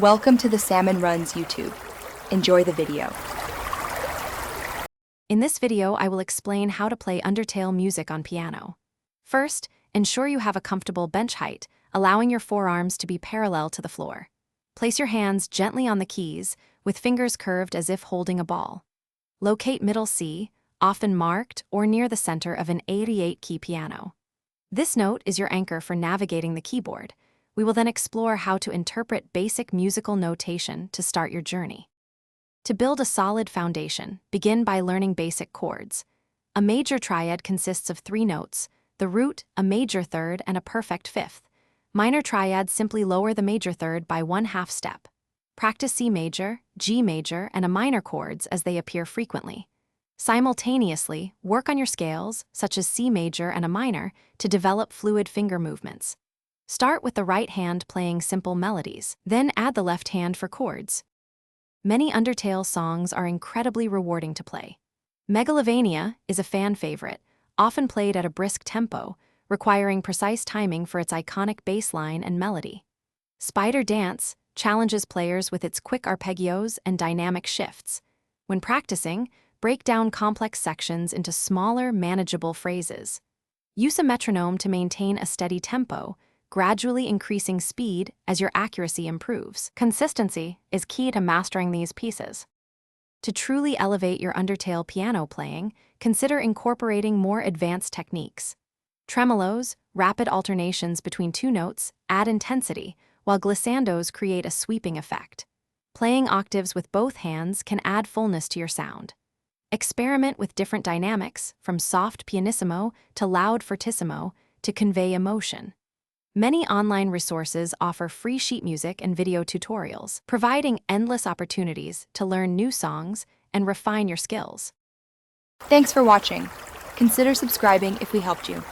Welcome to the Salmon Runs YouTube. Enjoy the video. In this video, I will explain how to play Undertale music on piano. First, ensure you have a comfortable bench height, allowing your forearms to be parallel to the floor. Place your hands gently on the keys, with fingers curved as if holding a ball. Locate middle C, often marked or near the center of an 88-key piano. This note is your anchor for navigating the keyboard. We will then explore how to interpret basic musical notation to start your journey. To build a solid foundation, begin by learning basic chords. A major triad consists of 3 notes: the root, a major third, and a perfect fifth. Minor triads simply lower the major third by 1/2 step. Practice C major, G major, and a minor chords as they appear frequently. Simultaneously, work on your scales, such as C major and a minor, to develop fluid finger movements. Start with the right hand playing simple melodies, then add the left hand for chords. Many Undertale songs are incredibly rewarding to play. Megalovania is a fan favorite, often played at a brisk tempo, requiring precise timing for its iconic bass line and melody. Spider Dance challenges players with its quick arpeggios and dynamic shifts. When practicing, break down complex sections into smaller, manageable phrases. Use a metronome to maintain a steady tempo, gradually increasing speed as your accuracy improves. Consistency is key to mastering these pieces. To truly elevate your Undertale piano playing, consider incorporating more advanced techniques. Tremolos, rapid alternations between 2 notes, add intensity, while glissandos create a sweeping effect. Playing octaves with both hands can add fullness to your sound. Experiment with different dynamics, from soft pianissimo to loud fortissimo, to convey emotion. Many online resources offer free sheet music and video tutorials, providing endless opportunities to learn new songs and refine your skills. Thanks for watching. Consider subscribing if we helped you.